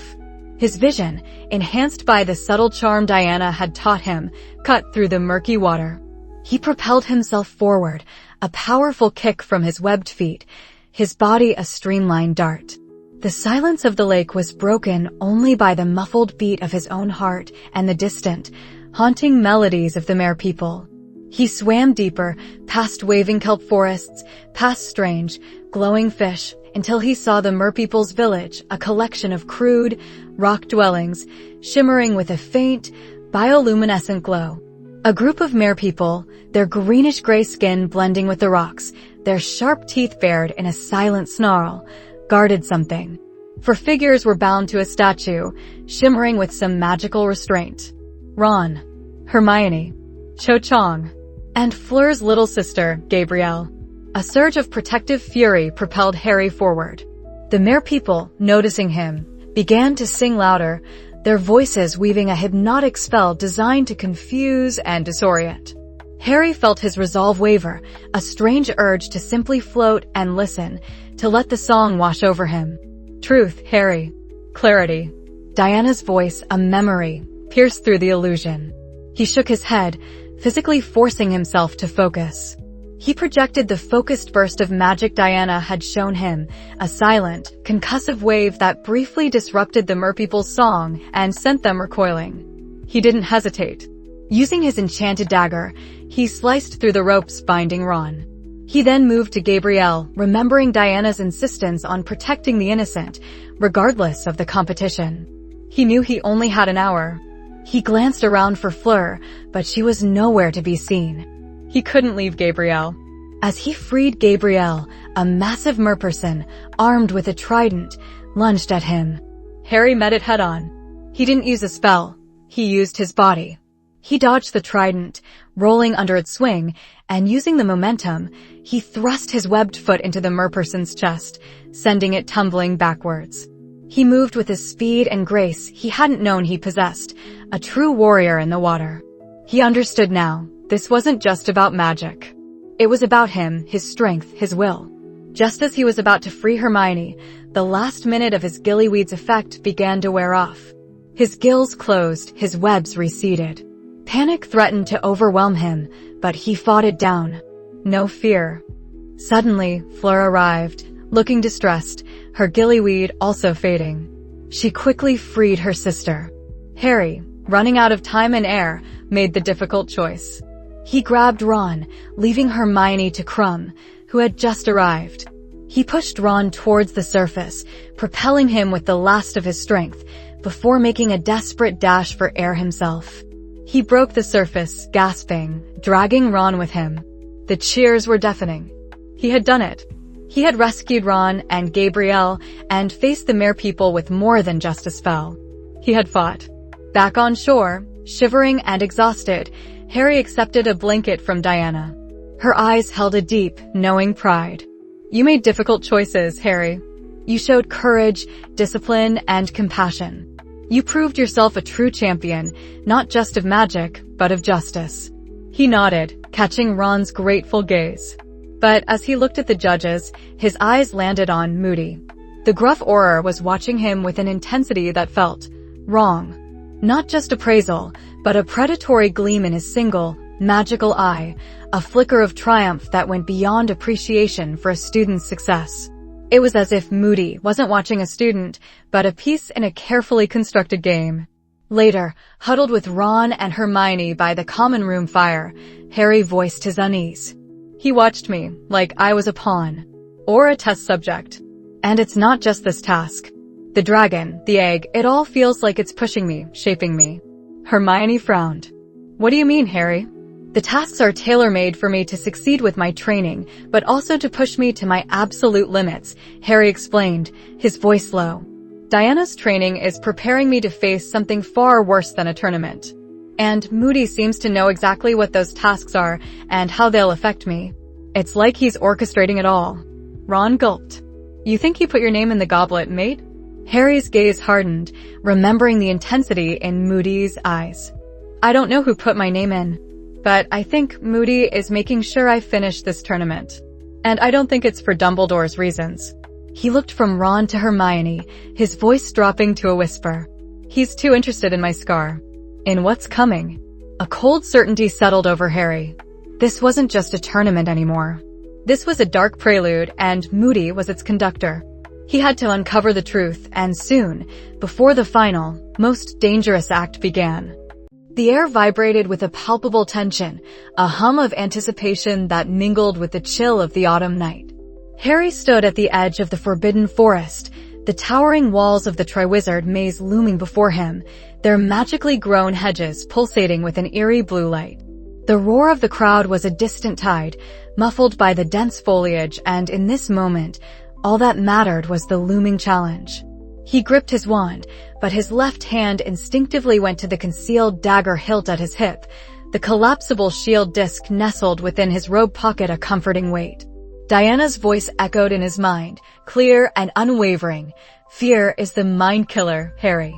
His vision, enhanced by the subtle charm Diana had taught him, cut through the murky water. He propelled himself forward, a powerful kick from his webbed feet, his body a streamlined dart. The silence of the lake was broken only by the muffled beat of his own heart and the distant, haunting melodies of the merpeople. He swam deeper, past waving kelp forests, past strange, glowing fish, until he saw the merpeople's village, a collection of crude, rock dwellings, shimmering with a faint, bioluminescent glow. A group of merpeople, their greenish-gray skin blending with the rocks, their sharp teeth bared in a silent snarl, guarded something. For figures were bound to a statue, shimmering with some magical restraint. Ron, Hermione, Cho Chang, and Fleur's little sister, Gabrielle. A surge of protective fury propelled Harry forward. The merpeople, noticing him, began to sing louder, their voices weaving a hypnotic spell designed to confuse and disorient. Harry felt his resolve waver, a strange urge to simply float and listen, to let the song wash over him. Truth, Harry. Clarity. Diana's voice, a memory, pierced through the illusion. He shook his head, physically forcing himself to focus. He projected the focused burst of magic Diana had shown him, a silent, concussive wave that briefly disrupted the merpeople's song and sent them recoiling. He didn't hesitate. Using his enchanted dagger, he sliced through the ropes binding Ron. He then moved to Gabrielle, remembering Diana's insistence on protecting the innocent, regardless of the competition. He knew he only had an hour. He glanced around for Fleur, but she was nowhere to be seen. He couldn't leave Gabrielle. As he freed Gabrielle, a massive merperson, armed with a trident, lunged at him. Harry met it head-on. He didn't use a spell. He used his body. He dodged the trident, rolling under its swing, and using the momentum, he thrust his webbed foot into the merperson's chest, sending it tumbling backwards. He moved with a speed and grace he hadn't known he possessed, a true warrior in the water. He understood now. This wasn't just about magic. It was about him, his strength, his will. Just as he was about to free Hermione, the last minute of his gillyweed's effect began to wear off. His gills closed, his webs receded. Panic threatened to overwhelm him, but he fought it down. No fear. Suddenly, Fleur arrived, looking distressed, her gillyweed also fading. She quickly freed her sister. Harry, running out of time and air, made the difficult choice. He grabbed Ron, leaving Hermione to Crumb, who had just arrived. He pushed Ron towards the surface, propelling him with the last of his strength, before making a desperate dash for air himself. He broke the surface, gasping, dragging Ron with him. The cheers were deafening. He had done it. He had rescued Ron and Gabrielle and faced the Merpeople with more than just a spell. He had fought. Back on shore, shivering and exhausted, Harry accepted a blanket from Diana. Her eyes held a deep, knowing pride. You made difficult choices, Harry. You showed courage, discipline, and compassion. You proved yourself a true champion, not just of magic, but of justice. He nodded, catching Ron's grateful gaze. But as he looked at the judges, his eyes landed on Moody. The gruff Auror was watching him with an intensity that felt wrong. Not just appraisal, but a predatory gleam in his single, magical eye, a flicker of triumph that went beyond appreciation for a student's success. It was as if Moody wasn't watching a student, but a piece in a carefully constructed game. Later, huddled with Ron and Hermione by the common room fire, Harry voiced his unease. He watched me, like I was a pawn, or a test subject. And it's not just this task. The dragon, the egg, it all feels like it's pushing me, shaping me. Hermione frowned. What do you mean, Harry? The tasks are tailor-made for me to succeed with my training, but also to push me to my absolute limits, Harry explained, his voice low. Diana's training is preparing me to face something far worse than a tournament. And Moody seems to know exactly what those tasks are and how they'll affect me. It's like he's orchestrating it all. Ron gulped. You think he put your name in the goblet, mate? Harry's gaze hardened, remembering the intensity in Moody's eyes. I don't know who put my name in, but I think Moody is making sure I finish this tournament. And I don't think it's for Dumbledore's reasons. He looked from Ron to Hermione, his voice dropping to a whisper. He's too interested in my scar. In what's coming. A cold certainty settled over Harry. This wasn't just a tournament anymore. This was a dark prelude, and Moody was its conductor. He had to uncover the truth, and soon, before the final, most dangerous act began. The air vibrated with a palpable tension, a hum of anticipation that mingled with the chill of the autumn night. Harry stood at the edge of the forbidden forest, the towering walls of the Triwizard maze looming before him, their magically grown hedges pulsating with an eerie blue light. The roar of the crowd was a distant tide, muffled by the dense foliage, and in this moment, all that mattered was the looming challenge. He gripped his wand, but his left hand instinctively went to the concealed dagger hilt at his hip, the collapsible shield disc nestled within his robe pocket a comforting weight. Diana's voice echoed in his mind, clear and unwavering. Fear is the mind killer, Harry.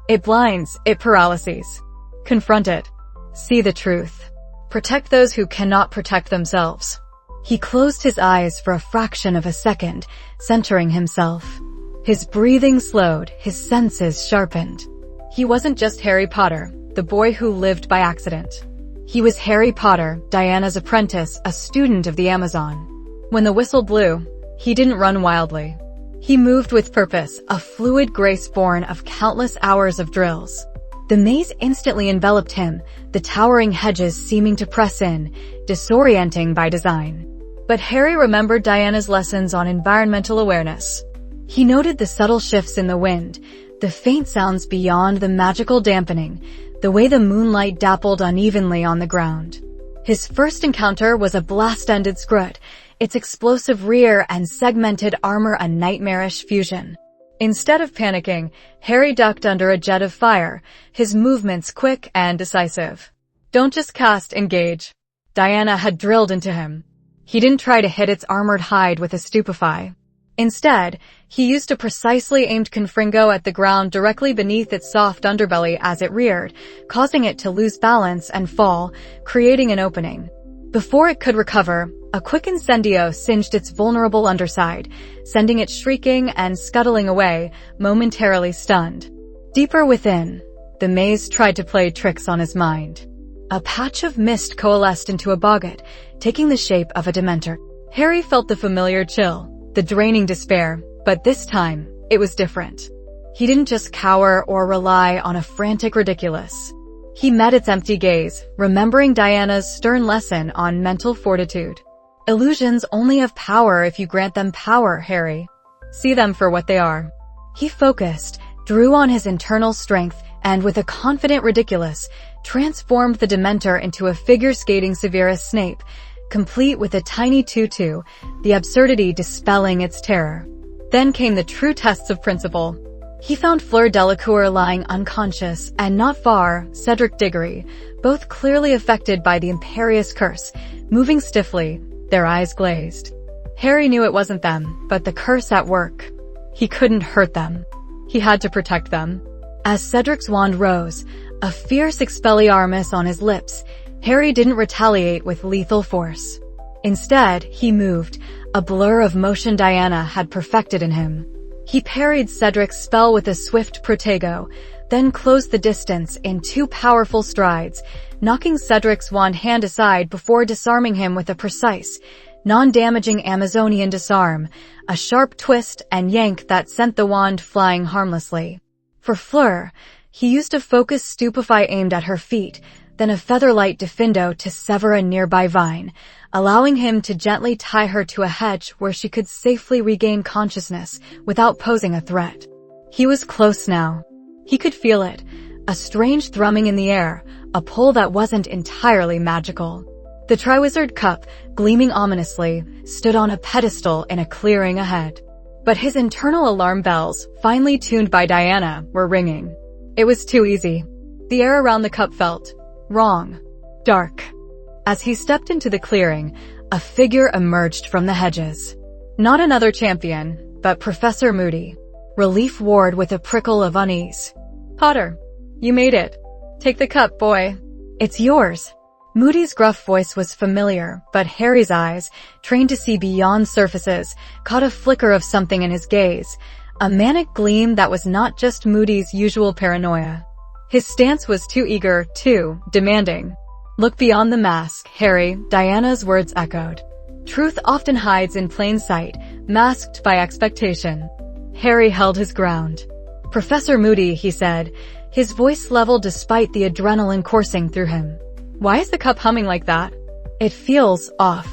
It blinds, it paralyses. Confront it. See the truth. Protect those who cannot protect themselves. He closed his eyes for a fraction of a second, centering himself. His breathing slowed, his senses sharpened. He wasn't just Harry Potter, the boy who lived by accident. He was Harry Potter, Diana's apprentice, a student of the Amazon. When the whistle blew, he didn't run wildly. He moved with purpose, a fluid grace born of countless hours of drills. The maze instantly enveloped him, the towering hedges seeming to press in, disorienting by design. But Harry remembered Diana's lessons on environmental awareness. He noted the subtle shifts in the wind, the faint sounds beyond the magical dampening, the way the moonlight dappled unevenly on the ground. His first encounter was a blast-ended Skrut, its explosive rear and segmented armor a nightmarish fusion. Instead of panicking, Harry ducked under a jet of fire, his movements quick and decisive. Don't just cast, engage. Diana had drilled into him. He didn't try to hit its armored hide with a stupefy. Instead, he used a precisely aimed confringo at the ground directly beneath its soft underbelly as it reared, causing it to lose balance and fall, creating an opening. Before it could recover, a quick incendio singed its vulnerable underside, sending it shrieking and scuttling away, momentarily stunned. Deeper within, the maze tried to play tricks on his mind. A patch of mist coalesced into a boggart, taking the shape of a Dementor. Harry felt the familiar chill, the draining despair, but this time, it was different. He didn't just cower or rely on a frantic ridiculous. He met its empty gaze, remembering Diana's stern lesson on mental fortitude. Illusions only have power if you grant them power, Harry. See them for what they are. He focused, drew on his internal strength, and with a confident ridiculous, transformed the Dementor into a figure-skating Severus Snape, complete with a tiny tutu, the absurdity dispelling its terror. Then came the true tests of principle. He found Fleur Delacour lying unconscious, and not far, Cedric Diggory, both clearly affected by the imperious curse, moving stiffly, their eyes glazed. Harry knew it wasn't them, but the curse at work. He couldn't hurt them. He had to protect them. As Cedric's wand rose, a fierce Expelliarmus on his lips, Harry didn't retaliate with lethal force. Instead, he moved, a blur of motion Diana had perfected in him. He parried Cedric's spell with a swift protego, then closed the distance in 2 powerful strides, knocking Cedric's wand hand aside before disarming him with a precise, non-damaging Amazonian disarm, a sharp twist and yank that sent the wand flying harmlessly. For Fleur, he used a focused stupefy aimed at her feet, then a featherlight diffindo to sever a nearby vine, allowing him to gently tie her to a hedge where she could safely regain consciousness without posing a threat. He was close now. He could feel it, a strange thrumming in the air, a pull that wasn't entirely magical. The Triwizard cup, gleaming ominously, stood on a pedestal in a clearing ahead. But his internal alarm bells, finely tuned by Diana, were ringing. It was too easy. The air around the cup felt wrong, dark. As he stepped into the clearing, a figure emerged from the hedges. Not another champion, but Professor Moody, relief ward with a prickle of unease. Potter, you made it. Take the cup, boy. It's yours. Moody's gruff voice was familiar, but Harry's eyes, trained to see beyond surfaces, caught a flicker of something in his gaze, a manic gleam that was not just Moody's usual paranoia. His stance was too eager, too demanding. Look beyond the mask, Harry, Diana's words echoed. Truth often hides in plain sight, masked by expectation. Harry held his ground. Professor Moody, he said, his voice level despite the adrenaline coursing through him. Why is the cup humming like that? It feels off.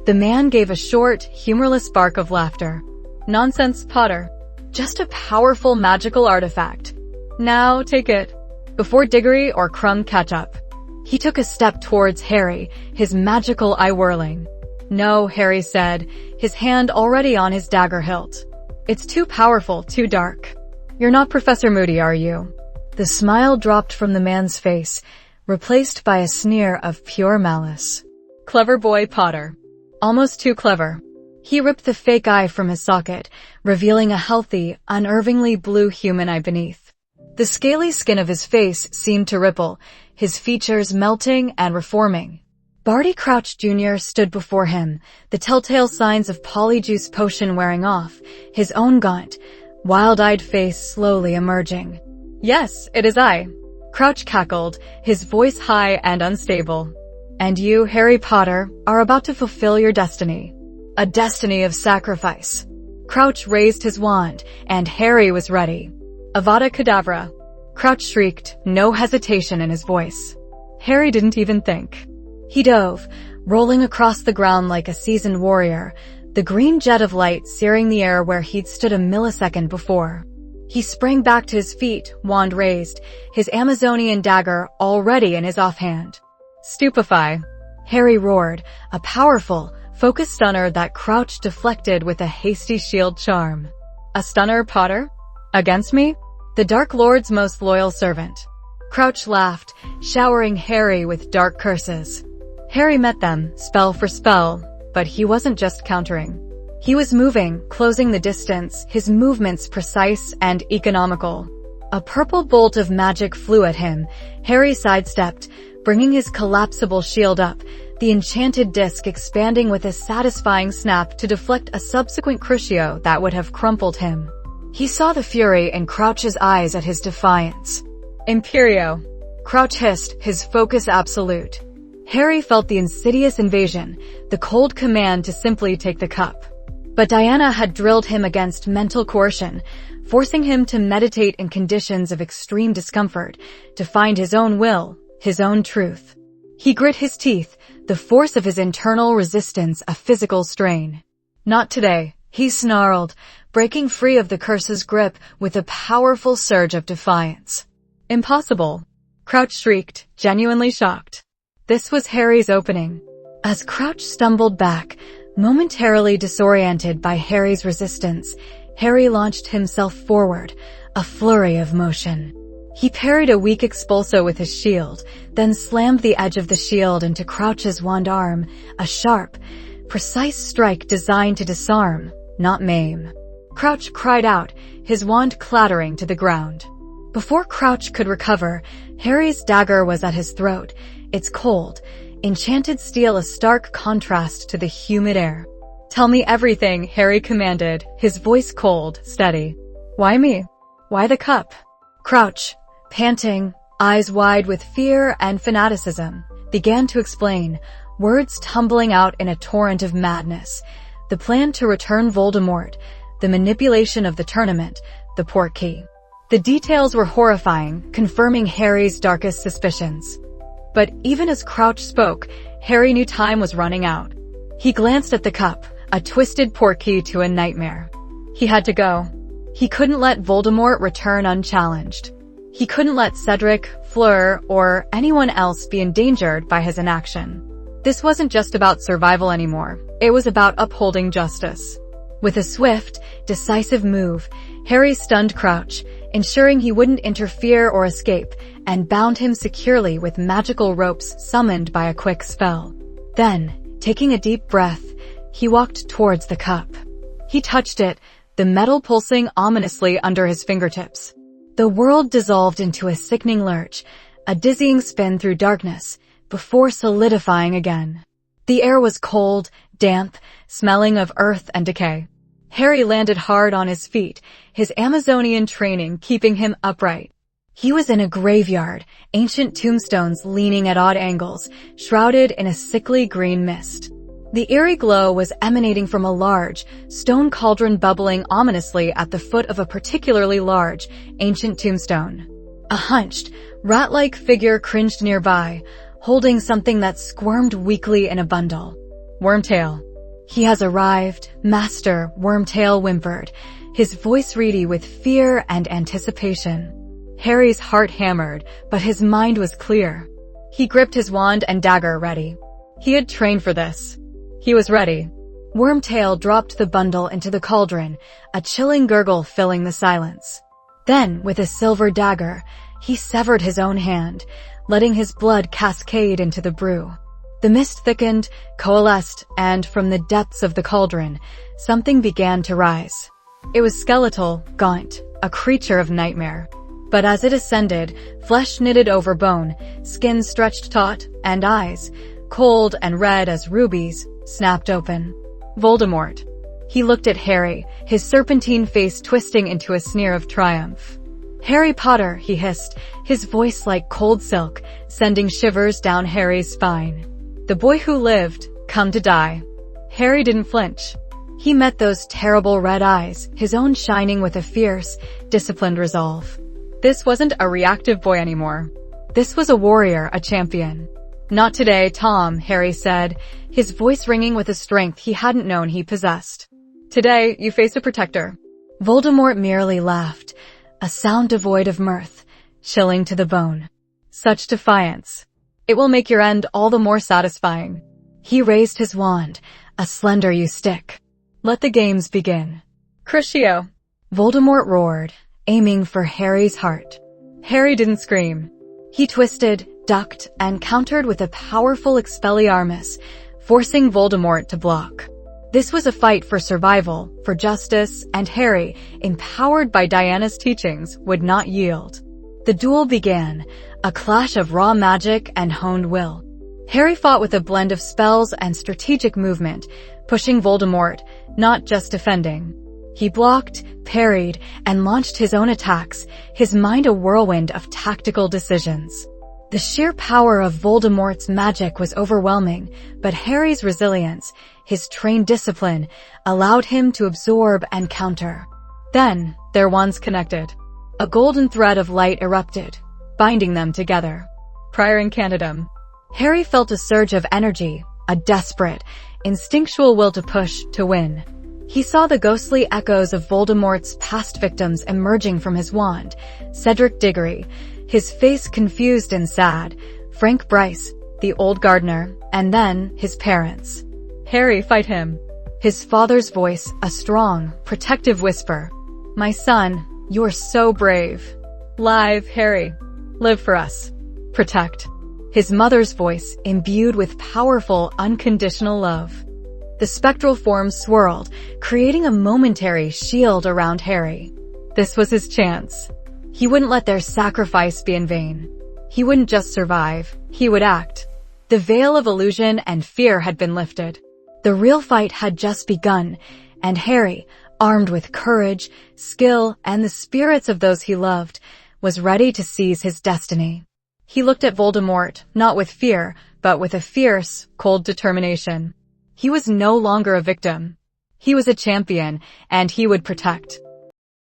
The man gave a short, humorless bark of laughter. Nonsense, Potter. Just a powerful magical artifact. Now, take it. Before Diggory or Crumb catch up. He took a step towards Harry, his magical eye whirling. No, Harry said, his hand already on his dagger hilt. It's too powerful, too dark. You're not Professor Moody, are you? The smile dropped from the man's face, replaced by a sneer of pure malice. Clever boy, Potter. Almost too clever. He ripped the fake eye from his socket, revealing a healthy, unnervingly blue human eye beneath. The scaly skin of his face seemed to ripple, his features melting and reforming. Barty Crouch Jr. stood before him, the telltale signs of polyjuice potion wearing off, his own gaunt, wild-eyed face slowly emerging. Yes, it is I. Crouch cackled, his voice high and unstable. And you, Harry Potter, are about to fulfill your destiny. A destiny of sacrifice. Crouch raised his wand, and Harry was ready. Avada Kedavra. Crouch shrieked, no hesitation in his voice. Harry didn't even think. He dove, rolling across the ground like a seasoned warrior, the green jet of light searing the air where he'd stood a millisecond before. He sprang back to his feet, wand raised, his Amazonian dagger already in his offhand. Stupefy. Harry roared, a powerful, focused stunner that Crouch deflected with a hasty shield charm. A stunner, Potter? Against me? The Dark Lord's most loyal servant. Crouch laughed, showering Harry with dark curses. Harry met them, spell for spell, but he wasn't just countering. He was moving, closing the distance, his movements precise and economical. A purple bolt of magic flew at him. Harry sidestepped, bringing his collapsible shield up, the enchanted disc expanding with a satisfying snap to deflect a subsequent crucio that would have crumpled him. He saw the fury in Crouch's eyes at his defiance. "Imperio!" Crouch hissed, his focus absolute. Harry felt the insidious invasion, the cold command to simply take the cup. But Diana had drilled him against mental coercion, forcing him to meditate in conditions of extreme discomfort, to find his own will, his own truth. He grit his teeth, the force of his internal resistance a physical strain. "Not today," he snarled, breaking free of the curse's grip with a powerful surge of defiance. "Impossible!" Crouch shrieked, genuinely shocked. This was Harry's opening. As Crouch stumbled back, momentarily disoriented by Harry's resistance, Harry launched himself forward, a flurry of motion. He parried a weak expulso with his shield, then slammed the edge of the shield into Crouch's wand arm, a sharp, precise strike designed to disarm, not maim. Crouch cried out, his wand clattering to the ground. Before Crouch could recover, Harry's dagger was at his throat, its cold, enchanted steel a stark contrast to the humid air. "Tell me everything," Harry commanded, his voice cold, steady. "Why me? Why the cup?" Crouch, panting, eyes wide with fear and fanaticism, began to explain, words tumbling out in a torrent of madness. The plan to return Voldemort, the manipulation of the tournament, the portkey. The details were horrifying, confirming Harry's darkest suspicions. But even as Crouch spoke, Harry knew time was running out. He glanced at the cup, a twisted portkey to a nightmare. He had to go. He couldn't let Voldemort return unchallenged. He couldn't let Cedric, Fleur, or anyone else be endangered by his inaction. This wasn't just about survival anymore. It was about upholding justice. With a swift, decisive move, Harry stunned Crouch, ensuring he wouldn't interfere or escape, and bound him securely with magical ropes summoned by a quick spell. Then, taking a deep breath, he walked towards the cup. He touched it, the metal pulsing ominously under his fingertips. The world dissolved into a sickening lurch, a dizzying spin through darkness, before solidifying again. The air was cold, damp, smelling of earth and decay. Harry landed hard on his feet, his Amazonian training keeping him upright. He was in a graveyard, ancient tombstones leaning at odd angles, shrouded in a sickly green mist. The eerie glow was emanating from a large, stone cauldron bubbling ominously at the foot of a particularly large, ancient tombstone. A hunched, rat-like figure cringed nearby, holding something that squirmed weakly in a bundle. "Wormtail." "He has arrived," Master Wormtail whimpered, his voice reedy with fear and anticipation. Harry's heart hammered, but his mind was clear. He gripped his wand and dagger ready. He had trained for this. He was ready. Wormtail dropped the bundle into the cauldron, a chilling gurgle filling the silence. Then, with a silver dagger, he severed his own hand, letting his blood cascade into the brew. The mist thickened, coalesced, and from the depths of the cauldron, something began to rise. It was skeletal, gaunt, a creature of nightmare. But as it ascended, flesh knitted over bone, skin stretched taut, and eyes, cold and red as rubies, snapped open. Voldemort. He looked at Harry, his serpentine face twisting into a sneer of triumph. "Harry Potter," he hissed, his voice like cold silk, sending shivers down Harry's spine. "The boy who lived, come to die." Harry didn't flinch. He met those terrible red eyes, his own shining with a fierce, disciplined resolve. This wasn't a reactive boy anymore. This was a warrior, a champion. "Not today, Tom," Harry said, his voice ringing with a strength he hadn't known he possessed. "Today, you face a protector." Voldemort merely laughed, a sound devoid of mirth, chilling to the bone. "Such defiance. It will make your end all the more satisfying." He raised his wand, a slender yew stick. "Let the games begin." "Crucio!" Voldemort roared, aiming for Harry's heart. Harry didn't scream. He twisted, ducked, and countered with a powerful Expelliarmus, forcing Voldemort to block. This was a fight for survival, for justice, and Harry, empowered by Diana's teachings, would not yield. The duel began, a clash of raw magic and honed will. Harry fought with a blend of spells and strategic movement, pushing Voldemort, not just defending. He blocked, parried, and launched his own attacks, his mind a whirlwind of tactical decisions. The sheer power of Voldemort's magic was overwhelming, but Harry's resilience, his trained discipline, allowed him to absorb and counter. Then, their wands connected. A golden thread of light erupted, binding them together. Prior incantatum. Harry felt a surge of energy, a desperate, instinctual will to push, to win. He saw the ghostly echoes of Voldemort's past victims emerging from his wand. Cedric Diggory, his face confused and sad, Frank Bryce, the old gardener, and then his parents. Harry, fight him. His father's voice, a strong, protective whisper. My son, you are so brave. Live, Harry. Live for us. Protect. His mother's voice, imbued with powerful, unconditional love. The spectral forms swirled, creating a momentary shield around Harry. This was his chance. He wouldn't let their sacrifice be in vain. He wouldn't just survive, he would act. The veil of illusion and fear had been lifted. The real fight had just begun, and Harry, armed with courage, skill, and the spirits of those he loved, was ready to seize his destiny. He looked at Voldemort, not with fear, but with a fierce, cold determination. He was no longer a victim. He was a champion, and he would protect.